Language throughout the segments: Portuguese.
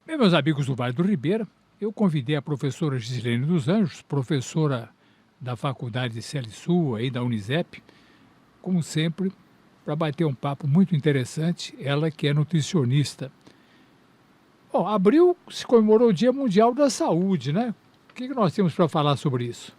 Bem, meus amigos do Vale do Ribeira, eu convidei a professora Gislene dos Anjos, professora da Faculdade de Sul aí da Unisep, como sempre, para bater um papo muito interessante, ela que é nutricionista. Bom, abril se comemorou o Dia Mundial da Saúde, né? O que nós temos para falar sobre isso?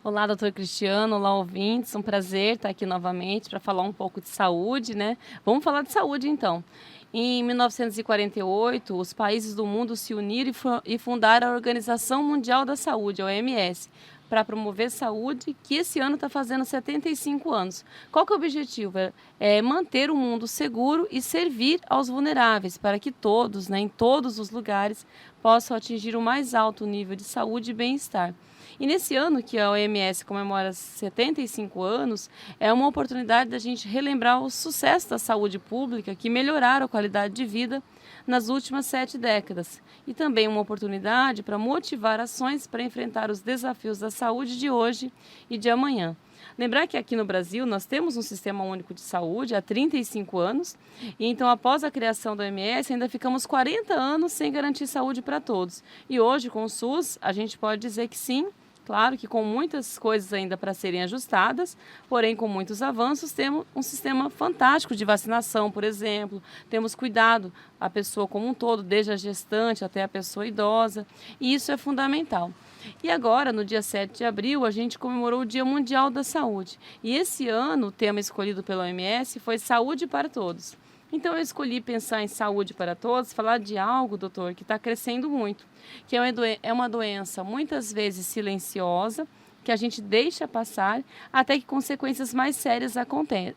Olá, doutor Cristiano, olá, ouvintes. Um prazer estar aqui novamente para falar um pouco de saúde, né? Vamos falar de saúde, então. Em 1948, os países do mundo se uniram e fundaram a Organização Mundial da Saúde, a OMS, para promover saúde, que esse ano está fazendo 75 anos. Qual que é o objetivo? É manter o mundo seguro e servir aos vulneráveis, para que todos, né, em todos os lugares, possam atingir o mais alto nível de saúde e bem-estar. E nesse ano que a OMS comemora 75 anos, é uma oportunidade da gente relembrar o sucesso da saúde pública que melhoraram a qualidade de vida nas últimas 7 décadas. E também uma oportunidade para motivar ações para enfrentar os desafios da saúde de hoje e de amanhã. Lembrar que aqui no Brasil nós temos um sistema único de saúde há 35 anos, e então após a criação da OMS ainda ficamos 40 anos sem garantir saúde para todos. E hoje com o SUS a gente pode dizer que sim. Claro que com muitas coisas ainda para serem ajustadas, porém com muitos avanços, temos um sistema fantástico de vacinação, por exemplo. Temos cuidado a pessoa como um todo, desde a gestante até a pessoa idosa, e isso é fundamental. E agora, no dia 7 de abril, a gente comemorou o Dia Mundial da Saúde. E esse ano, o tema escolhido pela OMS foi Saúde para Todos. Então eu escolhi pensar em saúde para todos, falar de algo, doutor, que está crescendo muito, que é uma doença muitas vezes silenciosa, que a gente deixa passar até que consequências mais sérias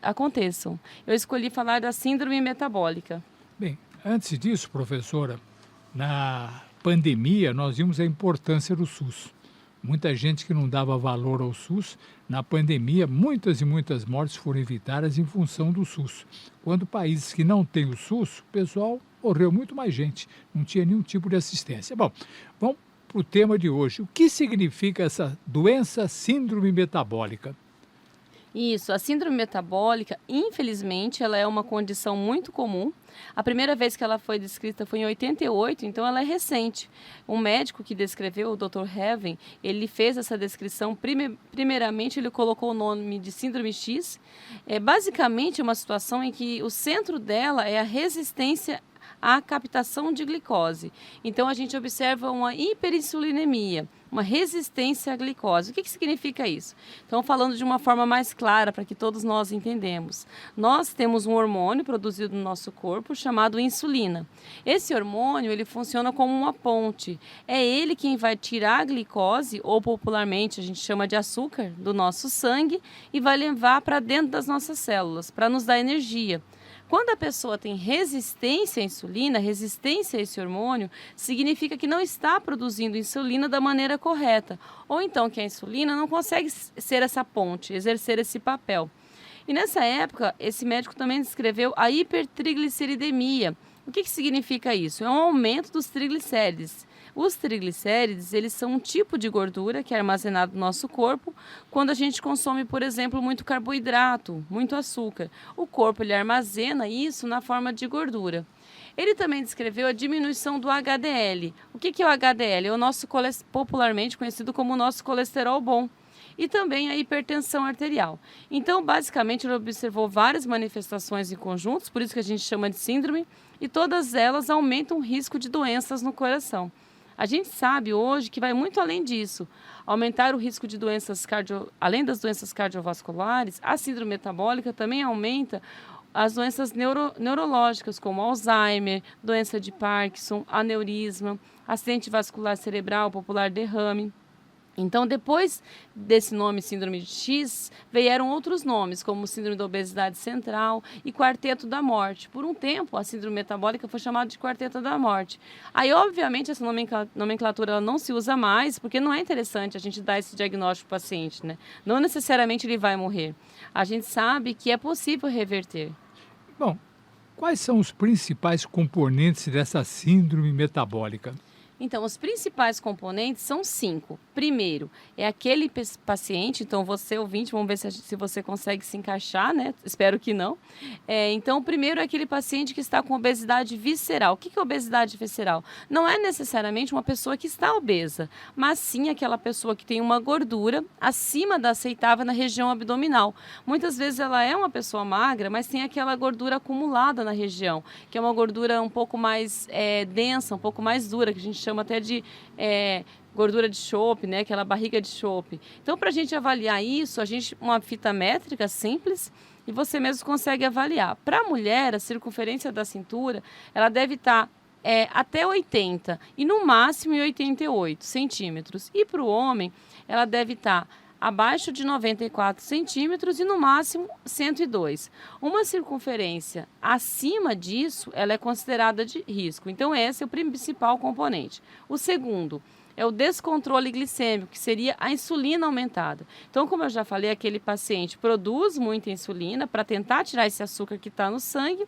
aconteçam. Eu escolhi falar da síndrome metabólica. Bem, antes disso, professora, na pandemia nós vimos a importância do SUS. Muita gente que não dava valor ao SUS, na pandemia muitas e muitas mortes foram evitadas em função do SUS. Quando países que não têm o SUS, o pessoal morreu muito mais gente, não tinha nenhum tipo de assistência. Bom, vamos para o tema de hoje. O que significa essa doença síndrome metabólica? Isso, a síndrome metabólica, infelizmente, ela é uma condição muito comum. A primeira vez que ela foi descrita foi em 88, então ela é recente. Um médico que descreveu, o Dr. Heaven, ele fez essa descrição, primeiramente ele colocou o nome de síndrome X. É basicamente uma situação em que o centro dela é a resistência à captação de glicose. Então a gente observa uma hiperinsulinemia, uma resistência à glicose. O que significa isso? Então, falando de uma forma mais clara para que todos nós entendemos. Nós temos um hormônio produzido no nosso corpo chamado insulina. Esse hormônio, ele funciona como uma ponte. É ele quem vai tirar a glicose, ou popularmente a gente chama de açúcar, do nosso sangue e vai levar para dentro das nossas células, para nos dar energia. Quando a pessoa tem resistência à insulina, resistência a esse hormônio, significa que não está produzindo insulina da maneira correta, ou então que a insulina não consegue ser essa ponte, exercer esse papel. E nessa época, esse médico também descreveu a hipertrigliceridemia. O que significa isso? É um aumento dos triglicérides. Os triglicérides, eles são um tipo de gordura que é armazenado no nosso corpo quando a gente consome, por exemplo, muito carboidrato, muito açúcar. O corpo ele armazena isso na forma de gordura. Ele também descreveu a diminuição do HDL. O que é o HDL? É o nosso popularmente conhecido como o nosso colesterol bom. E também a hipertensão arterial. Então, basicamente, ele observou várias manifestações em conjuntos, por isso que a gente chama de síndrome, e todas elas aumentam o risco de doenças no coração. A gente sabe hoje que vai muito além disso. Aumentar o risco de além das doenças cardiovasculares, a síndrome metabólica também aumenta as doenças neurológicas, como Alzheimer, doença de Parkinson, aneurisma, acidente vascular cerebral, popular derrame. Então, depois desse nome síndrome de X, vieram outros nomes, como síndrome da obesidade central e quarteto da morte. Por um tempo, a síndrome metabólica foi chamada de quarteto da morte. Aí, obviamente, essa nomenclatura ela não se usa mais, porque não é interessante a gente dar esse diagnóstico para o paciente, né? Não necessariamente ele vai morrer. A gente sabe que é possível reverter. Bom, quais são os principais componentes dessa síndrome metabólica? Então, os principais componentes são 5. Primeiro, é aquele paciente, então você ouvinte, vamos ver se você consegue se encaixar, né? Espero que não. Então, o primeiro é aquele paciente que está com obesidade visceral. O que é obesidade visceral? Não é necessariamente uma pessoa que está obesa, mas sim aquela pessoa que tem uma gordura acima da aceitável na região abdominal. Muitas vezes ela é uma pessoa magra, mas tem aquela gordura acumulada na região, que é uma gordura um pouco mais densa, um pouco mais dura, que a gente chama até de gordura de chope, né? Aquela barriga de chope. Então, para a gente avaliar isso, uma fita métrica simples e você mesmo consegue avaliar. Para a mulher, a circunferência da cintura, ela deve estar até 80 e no máximo 88 centímetros. E para o homem, ela deve estar abaixo de 94 centímetros e no máximo 102. Uma circunferência acima disso, ela é considerada de risco. Então, esse é o principal componente. O segundo é o descontrole glicêmico, que seria a insulina aumentada. Então, como eu já falei, aquele paciente produz muita insulina para tentar tirar esse açúcar que está no sangue,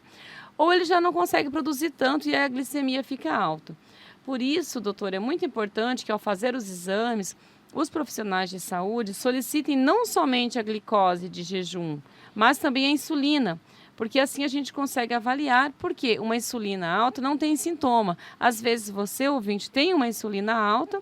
ou ele já não consegue produzir tanto e aí a glicemia fica alta. Por isso, doutor, é muito importante que ao fazer os exames, os profissionais de saúde solicitem não somente a glicose de jejum, mas também a insulina, porque assim a gente consegue avaliar, porque uma insulina alta não tem sintoma. Às vezes você, ouvinte, tem uma insulina alta,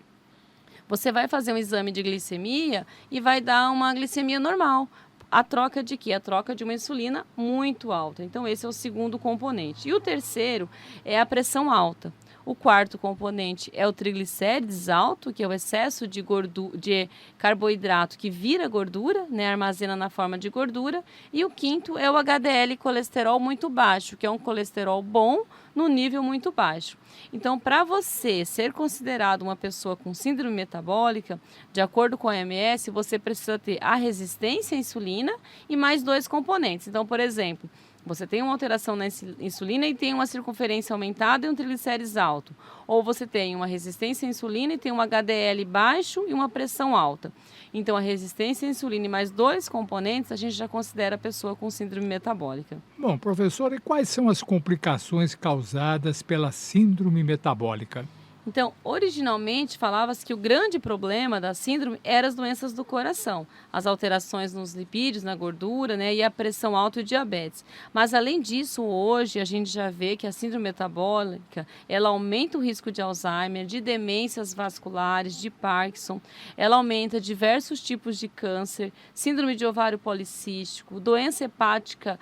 você vai fazer um exame de glicemia e vai dar uma glicemia normal. A troca de quê? A troca de uma insulina muito alta. Então, esse é o segundo componente. E o terceiro é a pressão alta. O quarto componente é o triglicérides alto, que é o excesso de carboidrato que vira gordura, né, armazena na forma de gordura. E o quinto é o HDL, colesterol muito baixo, que é um colesterol bom no nível muito baixo. Então, para você ser considerado uma pessoa com síndrome metabólica, de acordo com a OMS, você precisa ter a resistência à insulina e mais 2 componentes. Então, por exemplo, você tem uma alteração na insulina e tem uma circunferência aumentada e um triglicérides alto. Ou você tem uma resistência à insulina e tem um HDL baixo e uma pressão alta. Então, a resistência à insulina e mais 2 componentes, a gente já considera a pessoa com síndrome metabólica. Bom, professora, e quais são as complicações causadas pela síndrome metabólica? Então, originalmente falava-se que o grande problema da síndrome eram as doenças do coração, as alterações nos lipídios, na gordura, né, e a pressão alta e o diabetes. Mas, além disso, hoje a gente já vê que a síndrome metabólica, ela aumenta o risco de Alzheimer, de demências vasculares, de Parkinson, ela aumenta diversos tipos de câncer, síndrome de ovário policístico, doença hepática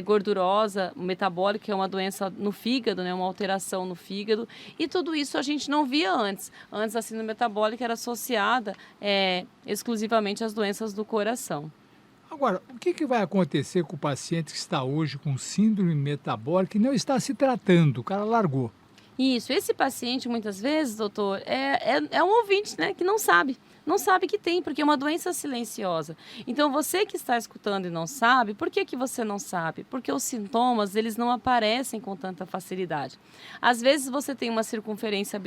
gordurosa, metabólica, que é uma doença no fígado, né, uma alteração no fígado, e tudo isso a gente não via antes. Antes a síndrome metabólica era associada exclusivamente às doenças do coração. Agora, o que vai acontecer com o paciente que está hoje com síndrome metabólica e não está se tratando? O cara largou. Isso, esse paciente muitas vezes, doutor, é um ouvinte, né, que não sabe que tem, porque é uma doença silenciosa. Então, você que está escutando e não sabe, por que você não sabe? Porque os sintomas, eles não aparecem com tanta facilidade. Às vezes, você tem uma circunferência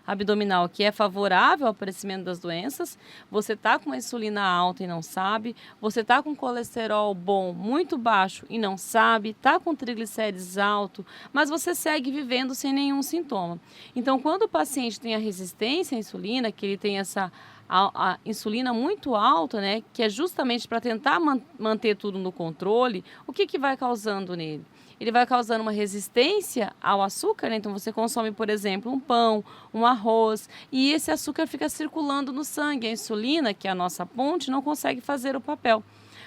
abdominal que é favorável ao aparecimento das doenças, você está com uma insulina alta e não sabe, você está com colesterol bom, muito baixo e não sabe, está com triglicérides alto, mas você segue vivendo sem nenhum sintoma. Então, quando o paciente tem a resistência à insulina, que ele tem a insulina muito alta, né, que é justamente para tentar manter tudo no controle, o que vai causando nele? Ele vai causando uma resistência ao açúcar, né? Então você consome, por exemplo, um pão, um arroz, e esse açúcar fica circulando no sangue. A insulina, que é a nossa ponte, não consegue fazer o papel.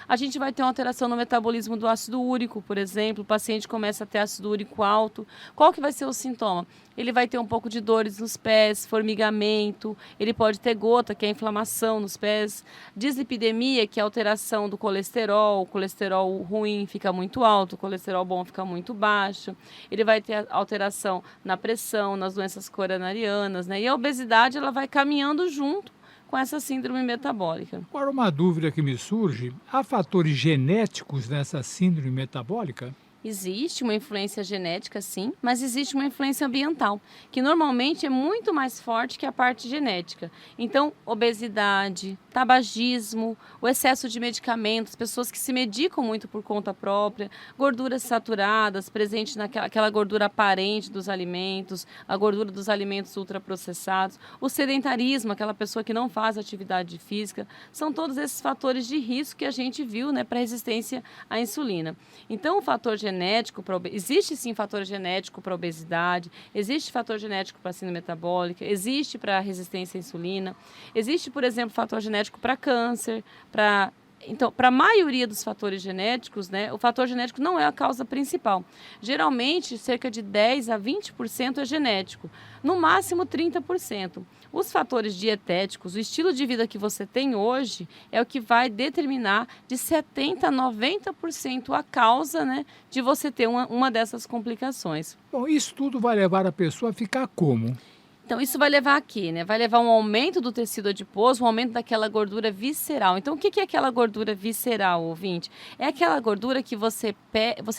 A gente vai ter uma alteração no metabolismo do ácido úrico, por exemplo, o paciente começa a ter ácido úrico alto. Qual que vai ser o sintoma? Ele vai ter um pouco de dores nos pés, formigamento, ele pode ter gota, que é inflamação nos pés, dislipidemia, que é alteração do colesterol, o colesterol ruim fica muito alto, o colesterol bom fica muito baixo, ele vai ter alteração na pressão, nas doenças coronarianas, né? E a obesidade, ela vai caminhando junto com essa síndrome metabólica. Agora, uma dúvida que me surge: há fatores genéticos nessa síndrome metabólica? Existe uma influência genética, sim, mas existe uma influência ambiental, que normalmente é muito mais forte que a parte genética. Então, obesidade, tabagismo, o excesso de medicamentos, pessoas que se medicam muito por conta própria, gorduras saturadas, presente naquela gordura aparente dos alimentos, a gordura dos alimentos ultraprocessados, o sedentarismo, aquela pessoa que não faz atividade física, são todos esses fatores de risco que a gente viu, né, para resistência à insulina. Então, o fator genético, existe sim fator genético para obesidade, existe fator genético para síndrome metabólica, existe para resistência à insulina, existe, por exemplo, fator genético para câncer, Então, para a maioria dos fatores genéticos, né, o fator genético não é a causa principal. Geralmente, cerca de 10 a 20% é genético, no máximo 30%. Os fatores dietéticos, o estilo de vida que você tem hoje, é o que vai determinar de 70% a 90% a causa, né, de você ter uma dessas complicações. Bom, isso tudo vai levar a pessoa a ficar como? Então, isso vai levar a quê, né? Vai levar um aumento do tecido adiposo, um aumento daquela gordura visceral. Então, o que é aquela gordura visceral, ouvinte? É aquela gordura que você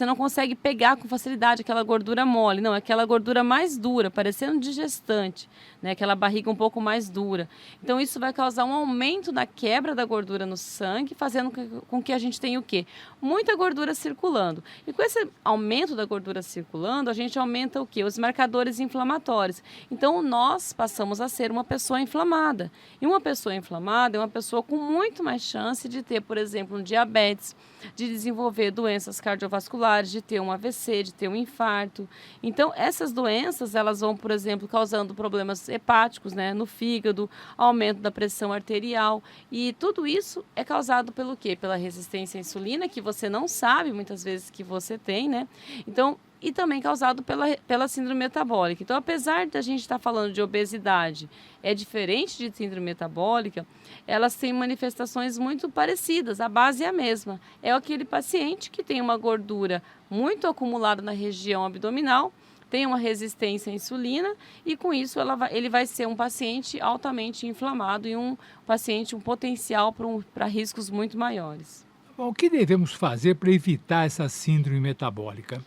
não consegue pegar com facilidade, aquela gordura mole. Não, é aquela gordura mais dura, parecendo de gestante, né? Aquela barriga um pouco mais dura. Então, isso vai causar um aumento da quebra da gordura no sangue, fazendo com que a gente tenha o quê? Muita gordura circulando. E com esse aumento da gordura circulando, a gente aumenta o quê? Os marcadores inflamatórios. Então, nós passamos a ser uma pessoa inflamada. E uma pessoa inflamada é uma pessoa com muito mais chance de ter, por exemplo, um diabetes, de desenvolver doenças cardiovasculares, de ter um AVC, de ter um infarto. Então, essas doenças, elas vão, por exemplo, causando problemas hepáticos, né, no fígado, aumento da pressão arterial. E tudo isso é causado pelo quê? Pela resistência à insulina, que você não sabe muitas vezes que você tem, né? Então, e também causado pela síndrome metabólica. Então, apesar de a gente estar falando de obesidade, é diferente de síndrome metabólica, elas têm manifestações muito parecidas, a base é a mesma. É aquele paciente que tem uma gordura muito acumulada na região abdominal, tem uma resistência à insulina e, com isso, ele vai ser um paciente altamente inflamado e um potencial para riscos muito maiores. Bom, o que devemos fazer para evitar essa síndrome metabólica?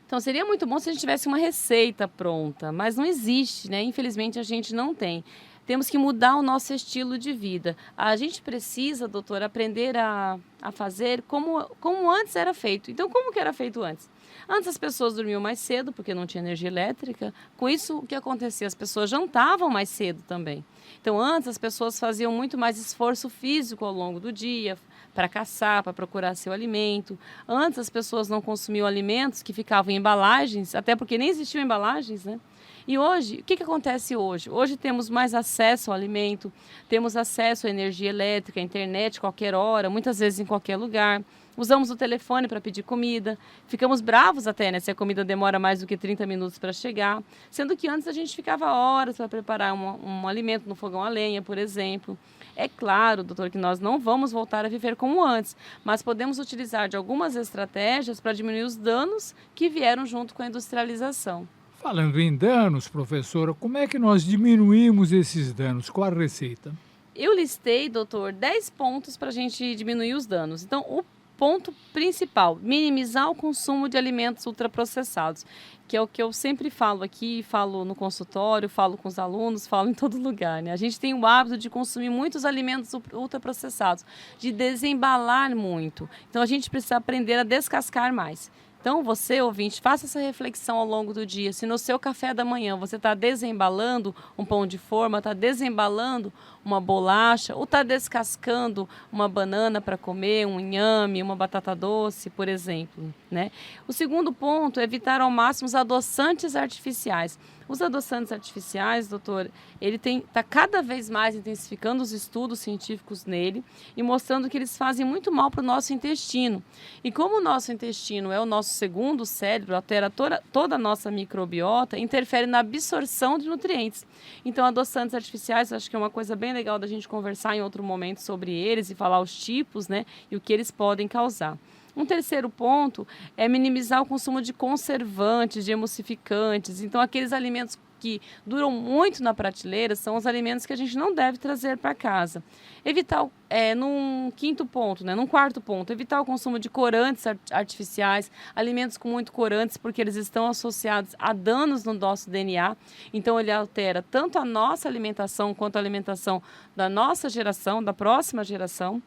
Então, seria muito bom se a gente tivesse uma receita pronta, mas não existe, né? Infelizmente, a gente não tem. Temos que mudar o nosso estilo de vida. A gente precisa, doutor, aprender a fazer como antes era feito. Então, como que era feito antes? Antes as pessoas dormiam mais cedo, porque não tinha energia elétrica. Com isso, o que acontecia? As pessoas jantavam mais cedo também. Então, antes as pessoas faziam muito mais esforço físico ao longo do dia, para caçar, para procurar seu alimento. Antes as pessoas não consumiam alimentos que ficavam em embalagens, até porque nem existiam embalagens, né? E hoje, o que acontece hoje? Hoje temos mais acesso ao alimento, temos acesso à energia elétrica, à internet, qualquer hora, muitas vezes em qualquer lugar. Usamos o telefone para pedir comida, ficamos bravos até, né, se a comida demora mais do que 30 minutos para chegar, sendo que antes a gente ficava horas para preparar um alimento no fogão a lenha, por exemplo. É claro, doutor, que nós não vamos voltar a viver como antes, mas podemos utilizar de algumas estratégias para diminuir os danos que vieram junto com a industrialização. Falando em danos, professora, como é que nós diminuímos esses danos? Qual a receita? Eu listei, doutor, 10 pontos para a gente diminuir os danos. Então, o ponto principal, minimizar o consumo de alimentos ultraprocessados, que é o que eu sempre falo aqui, falo no consultório, falo com os alunos, falo em todo lugar, né? A gente tem o hábito de consumir muitos alimentos ultraprocessados, de desembalar muito. Então, a gente precisa aprender a descascar mais. Então, você, ouvinte, faça essa reflexão ao longo do dia. Se no seu café da manhã você está desembalando um pão de forma, está desembalando uma bolacha, ou está descascando uma banana para comer, um inhame, uma batata doce, por exemplo, né? O segundo ponto é evitar ao máximo os adoçantes artificiais. Os adoçantes artificiais, doutor, ele está cada vez mais intensificando os estudos científicos nele e mostrando que eles fazem muito mal para o nosso intestino. E como o nosso intestino é o nosso segundo cérebro, altera toda a nossa microbiota, interfere na absorção de nutrientes. Então, adoçantes artificiais, acho que é uma coisa bem legal da gente conversar em outro momento sobre eles e falar os tipos, né, e o que eles podem causar. Um terceiro ponto é minimizar o consumo de conservantes, de emulsificantes. Então, aqueles alimentos que duram muito na prateleira são os alimentos que a gente não deve trazer para casa. Evitar, num quinto ponto, né, num quarto ponto, evitar o consumo de corantes artificiais, alimentos com muito corantes, porque eles estão associados a danos no nosso DNA. Então, ele altera tanto a nossa alimentação quanto a alimentação da nossa geração, da próxima geração.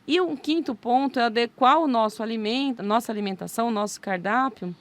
E um quinto ponto é adequar o nosso alimento, nossa alimentação, o nosso cardápio,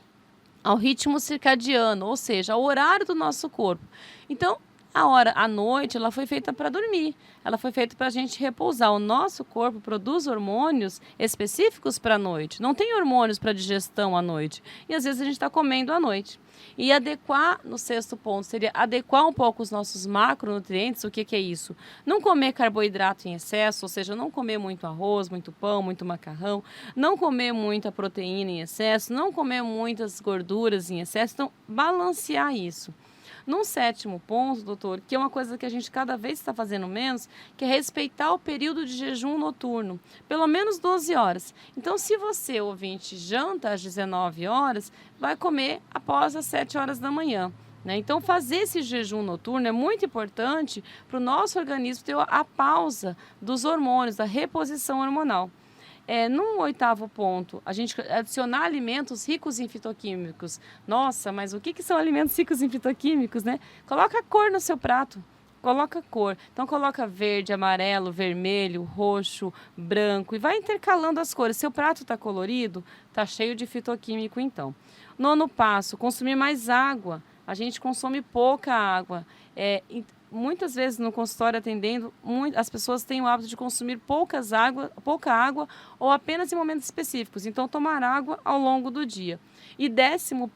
ao ritmo circadiano, ou seja, ao horário do nosso corpo. Então, a noite, ela foi feita para dormir, ela foi feita para a gente repousar. O nosso corpo produz hormônios específicos para a noite, não tem hormônios para digestão à noite. E às vezes a gente está comendo à noite. E adequar, no sexto ponto, seria adequar um pouco os nossos macronutrientes. O que é isso? Não comer carboidrato em excesso, ou seja, não comer muito arroz, muito pão, muito macarrão, não comer muita proteína em excesso, não comer muitas gorduras em excesso. Então, balancear isso. Num sétimo ponto, doutor, que é uma coisa que a gente cada vez está fazendo menos, que é respeitar o período de jejum noturno, pelo menos 12 horas. Então, se você, ouvinte, janta às 19 horas, vai comer após as 7 horas da manhã. Né? Então, fazer esse jejum noturno é muito importante para o nosso organismo ter a pausa dos hormônios, a reposição hormonal. No oitavo ponto, a gente adicionar alimentos ricos em fitoquímicos. Nossa, mas o que são alimentos ricos em fitoquímicos, né? Coloca cor no seu prato. Coloca cor. Então, coloca verde, amarelo, vermelho, roxo, branco e vai intercalando as cores. Seu prato está colorido, está cheio de fitoquímico, então. Nono passo, consumir mais água. A gente consome pouca água. Muitas vezes no consultório atendendo, as pessoas têm o hábito de consumir pouca água ou apenas em momentos específicos. Então, tomar água ao longo do dia. E décimo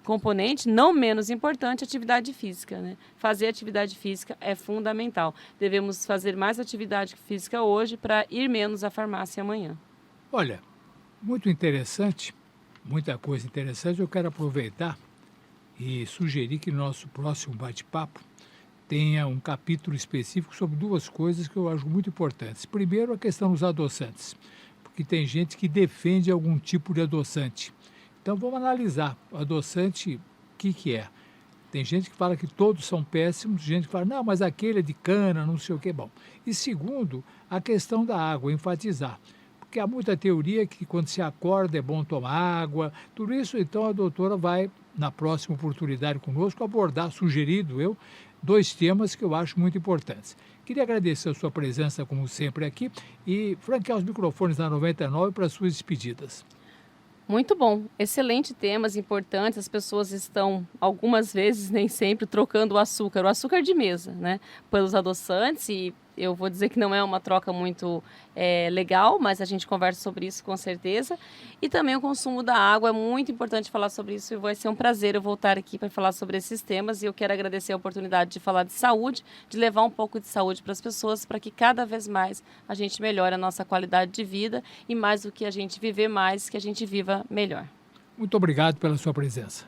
componente, não menos importante, atividade física. Né? Fazer atividade física é fundamental. Devemos fazer mais atividade física hoje para ir menos à farmácia amanhã. Olha, muito interessante, muita coisa interessante. Eu quero aproveitar e sugerir que no nosso próximo bate-papo tenha um capítulo específico sobre duas coisas que eu acho muito importantes. Primeiro, a questão dos adoçantes, porque tem gente que defende algum tipo de adoçante. Então, vamos analisar o adoçante, o que é. Tem gente que fala que todos são péssimos, gente que fala, não, mas aquele é de cana, não sei o que. Bom, e segundo, a questão da água, enfatizar. Porque há muita teoria que quando se acorda é bom tomar água, tudo isso, então a doutora vai, na próxima oportunidade conosco, abordar, sugerido eu, dois temas que eu acho muito importantes. Queria agradecer a sua presença, como sempre, aqui e franquear os microfones da 99 para suas despedidas. Muito bom, excelente temas importantes. As pessoas estão, algumas vezes, nem sempre, trocando o açúcar de mesa, né, pelos adoçantes. E eu vou dizer que não é uma troca muito legal, mas a gente conversa sobre isso com certeza. E também o consumo da água, é muito importante falar sobre isso e vai ser um prazer eu voltar aqui para falar sobre esses temas. E eu quero agradecer a oportunidade de falar de saúde, de levar um pouco de saúde para as pessoas, para que cada vez mais a gente melhore a nossa qualidade de vida e mais do que a gente viver mais, que a gente viva melhor. Muito obrigado pela sua presença.